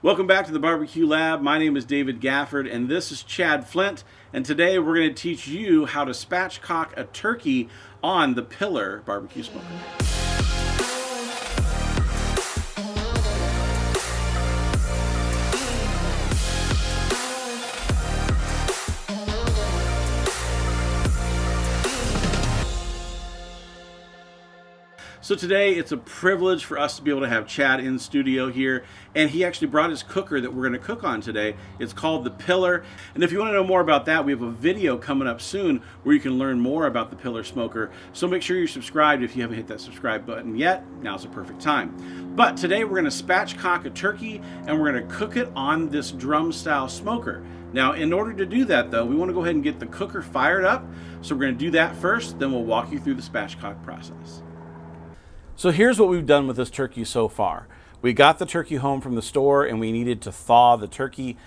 Welcome back to the Barbecue Lab. My name is David Gafford and this is Chad Flint, and today we're going to teach you how to spatchcock a turkey on the Pillar barbecue smoker. So today it's a privilege for us to be able to have Chad in studio here, and he actually brought his cooker that we're going to cook on today. It's called the Pillar, and if you want to know more about that, we have a video coming up soon where you can learn more about the Pillar smoker. So make sure you're subscribed if you haven't hit that subscribe button yet. Now's the perfect time. But today we're going to spatchcock a turkey and we're going to cook it on this drum style smoker. Now, in order to do that though, we want to go ahead and get the cooker fired up. So we're going to do that first, then we'll walk you through the spatchcock process. So here's what we've done with this turkey so far. We got the turkey home from the store and we needed to thaw the turkey.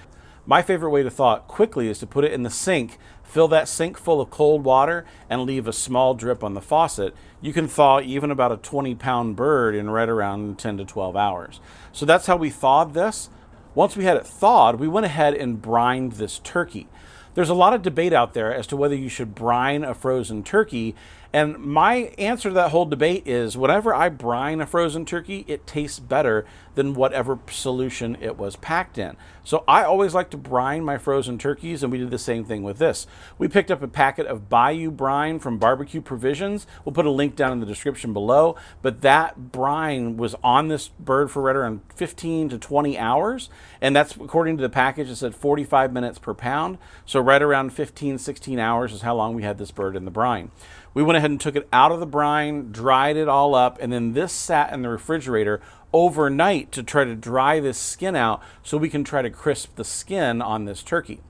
My favorite way to thaw it quickly is to put it in the sink, fill that sink full of cold water, and leave a small drip on the faucet. You can thaw even about a 20-pound bird in right around 10 to 12 hours. So that's how we thawed this. Once we had it thawed, we went ahead and brined this turkey. There's a lot of debate out there as to whether you should brine a frozen turkey, and my answer to that whole debate is whenever I brine a frozen turkey, it tastes better than whatever solution it was packed in. So I always like to brine my frozen turkeys, and we did the same thing with this. We picked up a packet of Bayou brine from Barbecue Provisions. We'll put a link down in the description below, but that brine was on this bird for right around 15 to 20 hours, and that's according to the package. It said 45 minutes per pound, so right around 15, 16 hours is how long we had this bird in the brine. We went ahead and took it out of the brine, dried it all up, and then this sat in the refrigerator overnight to try to dry this skin out so we can try to crisp the skin on this turkey.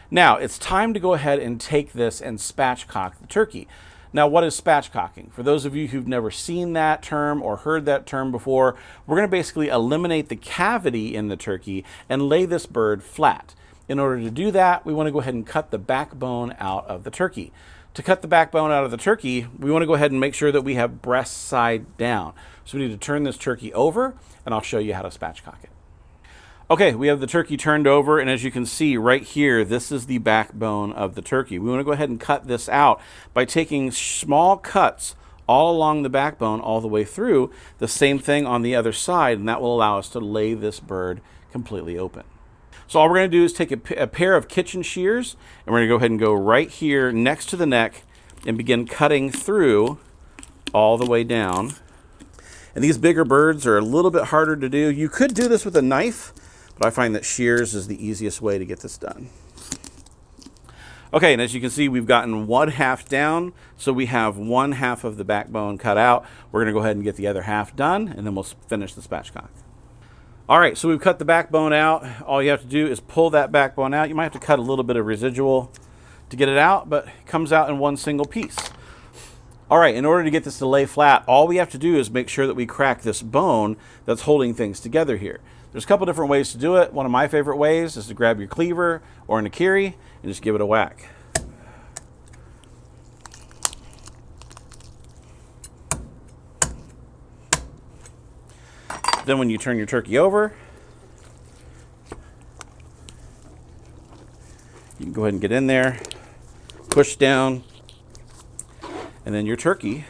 Now, it's time to go ahead and take this and spatchcock the turkey. Now, what is spatchcocking? For those of you who've never seen that term or heard that term before, we're going to basically eliminate the cavity in the turkey and lay this bird flat. In order to do that, we want to go ahead and cut the backbone out of the turkey. To cut the backbone out of the turkey, we want to go ahead and make sure that we have breast side down. So we need to turn this turkey over, and I'll show you how to spatchcock it. Okay, we have the turkey turned over, and as you can see right here, this is the backbone of the turkey. We want to go ahead and cut this out by taking small cuts all along the backbone all the way through. The same thing on the other side, and that will allow us to lay this bird completely open. So all we're going to do is take a pair of kitchen shears, and we're going to go ahead and go right here next to the neck and begin cutting through all the way down. And these bigger birds are a little bit harder to do. You could do this with a knife, but I find that shears is the easiest way to get this done. Okay, and as you can see, we've gotten one half down, so we have one half of the backbone cut out. We're going to go ahead and get the other half done, and then we'll finish the spatchcock. All right, so we've cut the backbone out. All you have to do is pull that backbone out. You might have to cut a little bit of residual to get it out, but it comes out in one single piece. All right, in order to get this to lay flat, all we have to do is make sure that we crack this bone that's holding things together here. There's a couple different ways to do it. One of my favorite ways is to grab your cleaver or an akiri and just give it a whack. Then when you turn your turkey over, you can go ahead and get in there, push down, and then your turkey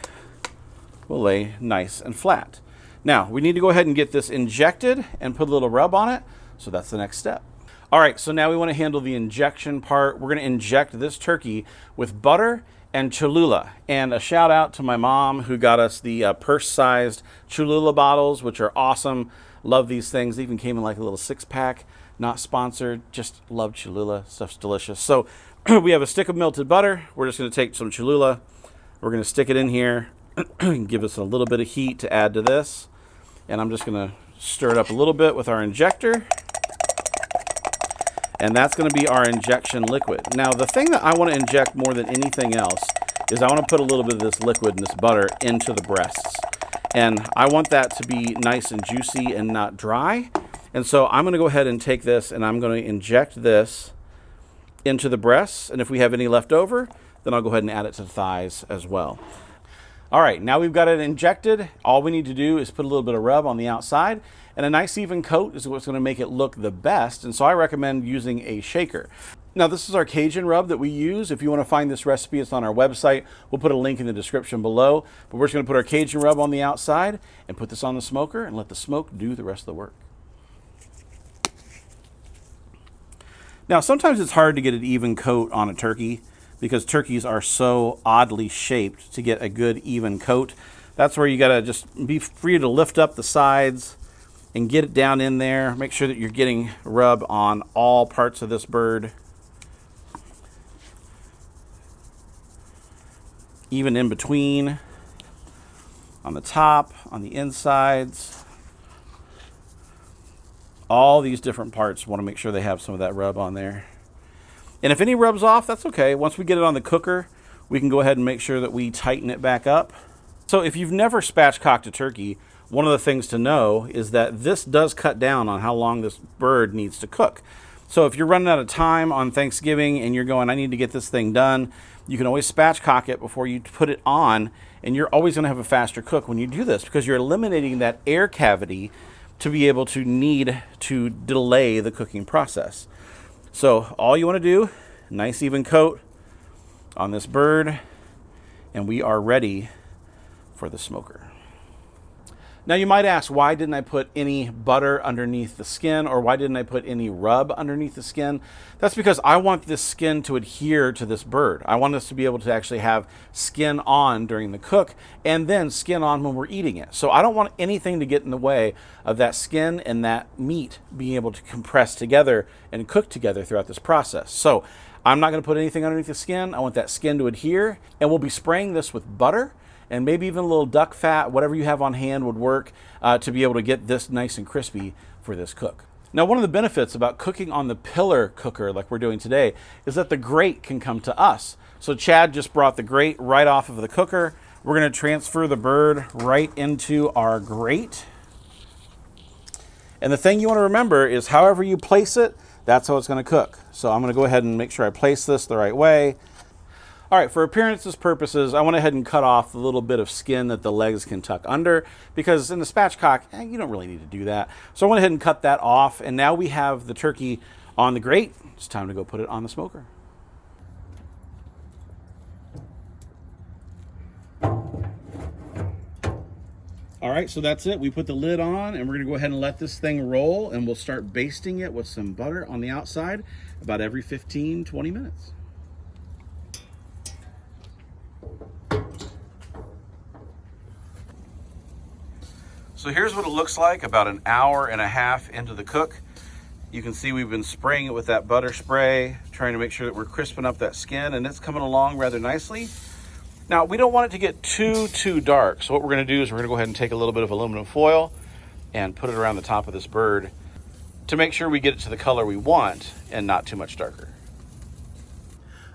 will lay nice and flat. Now, we need to go ahead and get this injected and put a little rub on it, so that's the next step. All right, so now we want to handle the injection part. We're going to inject this turkey with butter and Cholula. And a shout out to my mom who got us the purse-sized Cholula bottles, which are awesome. Love these things. They even came in like a little 6-pack. Not sponsored, just love Cholula. Stuff's delicious. So we have a stick of melted butter. We're just going to take some Cholula. We're going to stick it in here and give us a little bit of heat to add to this. And I'm just going to stir it up a little bit with our injector. And that's going to be our injection liquid. Now, the thing that I want to inject more than anything else is I want to put a little bit of this liquid and this butter into the breasts. And I want that to be nice and juicy and not dry. And so I'm going to go ahead and take this and I'm going to inject this into the breasts. And if we have any left over, then I'll go ahead and add it to the thighs as well. All right, now we've got it injected. All we need to do is put a little bit of rub on the outside, And a nice even coat is what's going to make it look the best, and so I recommend using a shaker. Now, this is our Cajun rub that we use. If you want to find this recipe, it's on our website. We'll put a link in the description below. But we're just going to put our Cajun rub on the outside and put this on the smoker and let the smoke do the rest of the work. Now, sometimes it's hard to get an even coat on a turkey because turkeys are so oddly shaped to get a good even coat. That's where you got to just be free to lift up the sides and get it down in there. Make sure that you're getting rub on all parts of this bird. Even in between, on the top, on the insides. All these different parts, want to make sure they have some of that rub on there. And if any rubs off, that's okay. Once we get it on the cooker, we can go ahead and make sure that we tighten it back up. So if you've never spatchcocked a turkey, one of the things to know is that this does cut down on how long this bird needs to cook. So if you're running out of time on Thanksgiving and you're going, I need to get this thing done, you can always spatchcock it before you put it on, and you're always going to have a faster cook when you do this because you're eliminating that air cavity to be able to need to delay the cooking process. So all you want to do, nice even coat on this bird, and we are ready for the smoker. Now you might ask, why didn't I put any butter underneath the skin, or why didn't I put any rub underneath the skin? That's because I want this skin to adhere to this bird. I want us to be able to actually have skin on during the cook and then skin on when we're eating it. So I don't want anything to get in the way of that skin and that meat being able to compress together and cook together throughout this process. So I'm not going to put anything underneath the skin. I want that skin to adhere, and we'll be spraying this with butter and maybe even a little duck fat. Whatever you have on hand would work to be able to get this nice and crispy for this cook. Now, one of the benefits about cooking on the pillar cooker like we're doing today is that the grate can come to us. So Chad just brought the grate right off of the cooker. We're going to transfer the bird right into our grate. And the thing you want to remember is however you place it, that's how it's going to cook. So I'm going to go ahead and make sure I place this the right way. All right, for appearances purposes, I went ahead and cut off the little bit of skin that the legs can tuck under, because in the spatchcock, you don't really need to do that. So I went ahead and cut that off, and now we have the turkey on the grate. It's time to go put it on the smoker. All right, so that's it. We put the lid on, and we're gonna go ahead and let this thing roll, and we'll start basting it with some butter on the outside about every 15, 20 minutes. So here's what it looks like about an hour and a half into the cook. You can see we've been spraying it with that butter spray, trying to make sure that we're crisping up that skin, and it's coming along rather nicely. Now, we don't want it to get too dark, so what we're gonna do is we're gonna go ahead and take a little bit of aluminum foil and put it around the top of this bird to make sure we get it to the color we want and not too much darker.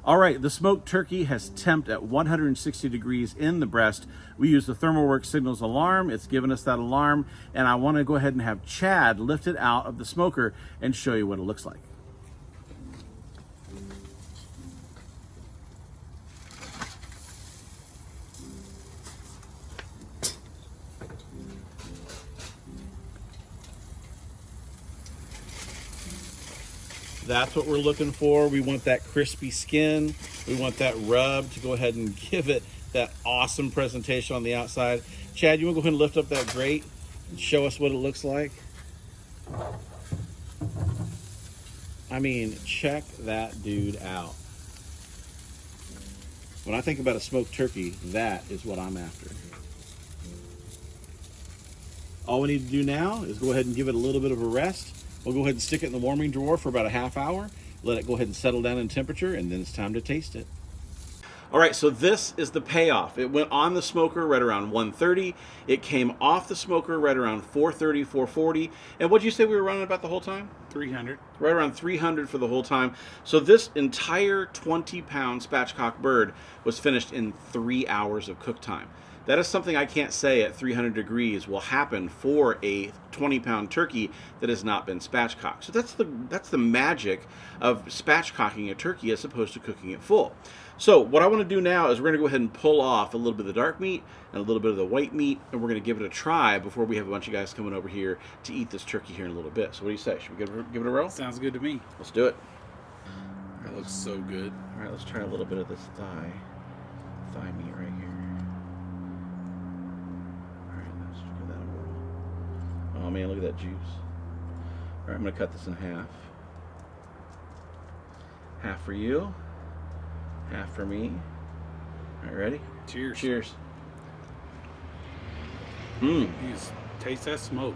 All right, the smoked turkey has temped at 160 degrees in the breast. We use the ThermoWorks Signals alarm. It's given us that alarm, and I want to go ahead and have Chad lift it out of the smoker and show you what it looks like. That's what we're looking for. We want that crispy skin. We want that rub to go ahead and give it that awesome presentation on the outside. Chad, you want to go ahead and lift up that grate and show us what it looks like? I mean, check that dude out. When I think about a smoked turkey, that is what I'm after. All we need to do now is go ahead and give it a little bit of a rest. We'll go ahead and stick it in the warming drawer for about a half hour, let it go ahead and settle down in temperature, and then it's time to taste it. All right, so this is the payoff. It went on the smoker right around 1:30. It came off the smoker right around 4:30, 4:40. And what'd you say we were running about the whole time? 300. Right around 300 for the whole time. So this entire 20-pound spatchcock bird was finished in 3 hours of cook time. That is something I can't say at 300 degrees will happen for a 20-pound turkey that has not been spatchcocked. So that's the magic of spatchcocking a turkey as opposed to cooking it full. So what I want to do now is we're going to go ahead and pull off a little bit of the dark meat and a little bit of the white meat, and we're going to give it a try before we have a bunch of guys coming over here to eat this turkey here in a little bit. So what do you say? Should we give it a roll? Sounds good to me. Let's do it. That looks so good. All right, let's try a little bit of this thigh meat right here. All right, let's give that a roll. Oh man, look at that juice. All right, I'm going to cut this in half. Half for you. Half for me. All right, ready? Cheers. Cheers. You just taste that smoke.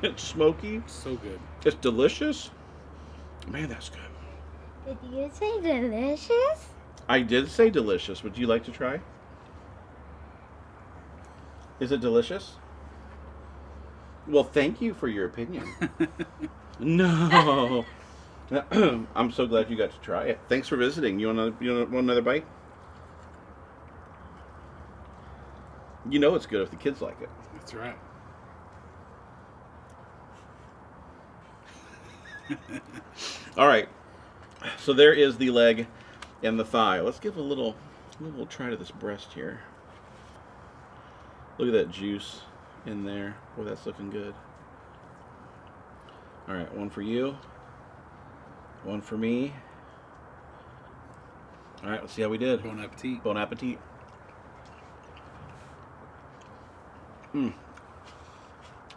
It's smoky. So good. It's delicious. Man, that's good. Did you say delicious? I did say delicious. Would you like to try? Is it delicious? Well, thank you for your opinion. No. I'm so glad you got to try it. Thanks for visiting. You want another bite? You know it's good if the kids like it. That's right. All right. So there is the leg and the thigh. Let's give a little try to this breast here. Look at that juice in there. Boy, that's looking good. All right, one for you. One for me. All right, let's see how we did. Bon appetit. Bon appetit.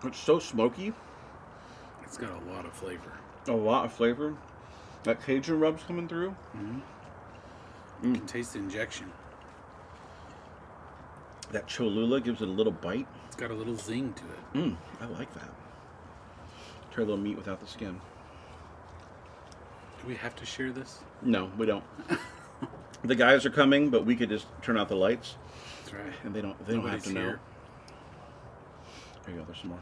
It's so smoky. It's got a lot of flavor. A lot of flavor. That Cajun rub's coming through. You can taste the injection. That Cholula gives it a little bite. It's got a little zing to it. I like that. Try a little meat without the skin. Do we have to share this? No, we don't. The guys are coming, but we could just turn out the lights. That's right. And they don't have to know. Here. There you go, there's some more.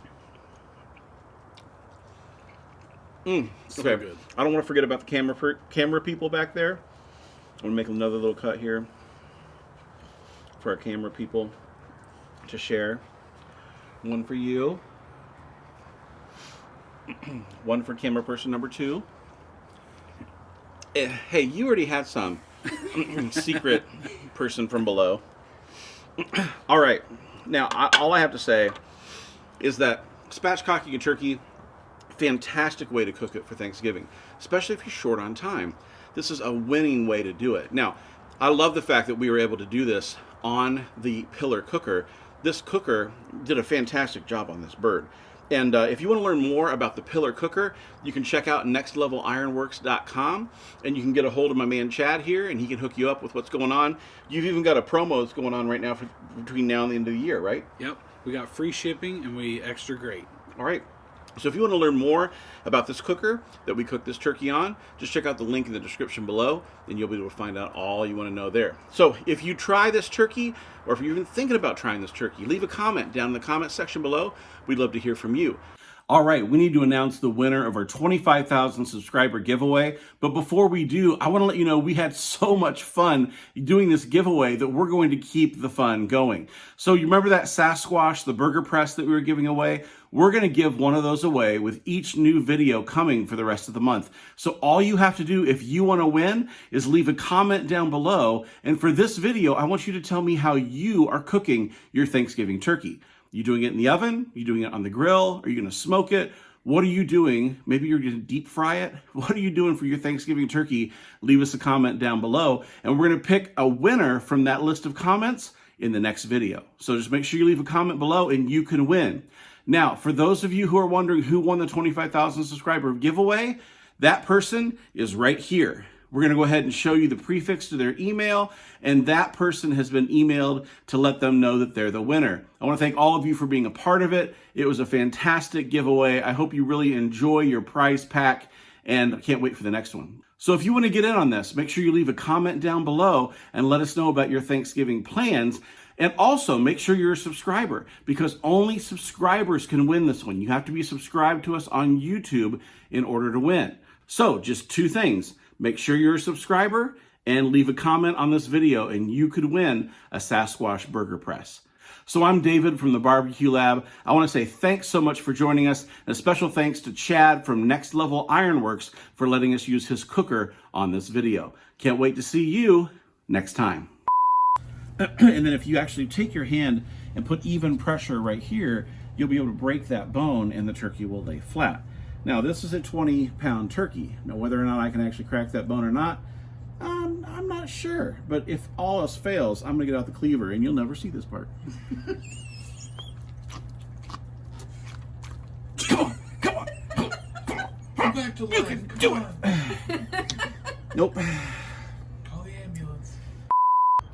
So Okay, good. I don't want to forget about the camera people back there. I'm going to make another little cut here for our camera people to share. One for you. One for camera person number 2. Hey, you already had some. Secret person from below. All right. Now, all I have to say is that spatchcocking a turkey, fantastic way to cook it for Thanksgiving, especially if you're short on time. This is a winning way to do it. Now, I love the fact that we were able to do this on the Pillar cooker. This cooker did a fantastic job on this bird. And if you want to learn more about the Pillar cooker, you can check out nextlevelironworks.com, and you can get a hold of my man Chad here, and he can hook you up with what's going on. You've even got a promo that's going on right now between now and the end of the year, right? Yep. We got free shipping, and we extra great. All right. So if you want to learn more about this cooker that we cook this turkey on, just check out the link in the description below, and you'll be able to find out all you want to know there. So if you try this turkey, or if you're even thinking about trying this turkey, leave a comment down in the comment section below. We'd love to hear from you. All right, we need to announce the winner of our 25,000 subscriber giveaway. But before we do, I want to let you know we had so much fun doing this giveaway that we're going to keep the fun going. So you remember that Sasquatch, the burger press that we were giving away? We're going to give one of those away with each new video coming for the rest of the month. So all you have to do if you want to win is leave a comment down below. And for this video, I want you to tell me how you are cooking your Thanksgiving turkey. You doing it in the oven? Are you doing it on the grill? Are you going to smoke it? What are you doing? Maybe you're going to deep fry it. What are you doing for your Thanksgiving turkey? Leave us a comment down below, and we're going to pick a winner from that list of comments in the next video. So just make sure you leave a comment below and you can win. Now, for those of you who are wondering who won the 25,000 subscriber giveaway, that person is right here. We're going to go ahead and show you the prefix to their email, and that person has been emailed to let them know that they're the winner. I want to thank all of you for being a part of it. It was a fantastic giveaway. I hope you really enjoy your prize pack, and I can't wait for the next one. So if you want to get in on this, make sure you leave a comment down below and let us know about your Thanksgiving plans. And also make sure you're a subscriber, because only subscribers can win this one. You have to be subscribed to us on YouTube in order to win. So just 2 things. Make sure you're a subscriber and leave a comment on this video, and you could win a Sasquatch burger press. So I'm David from the Barbecue Lab. I want to say thanks so much for joining us, and a special thanks to Chad from Next Level Ironworks for letting us use his cooker on this video. Can't wait to see you next time. And then if you actually take your hand and put even pressure right here, you'll be able to break that bone and the turkey will lay flat. Now this is a 20-pound turkey. Now whether or not I can actually crack that bone or not, I'm not sure. But if all else fails, I'm gonna get out the cleaver and you'll never see this part. Come on, come on, come on. Go back to life. You can do it. Nope. Call the ambulance.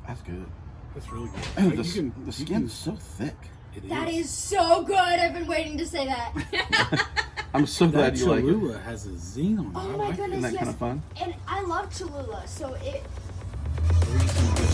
That's good. That's really good. The skin's so thick. That is so good. I've been waiting to say that. I'm so That glad you like it. Cholula has a zing on it. Oh I my like it. goodness, Isn't that yes. kind of fun? And I love Cholula, so it. Reasonably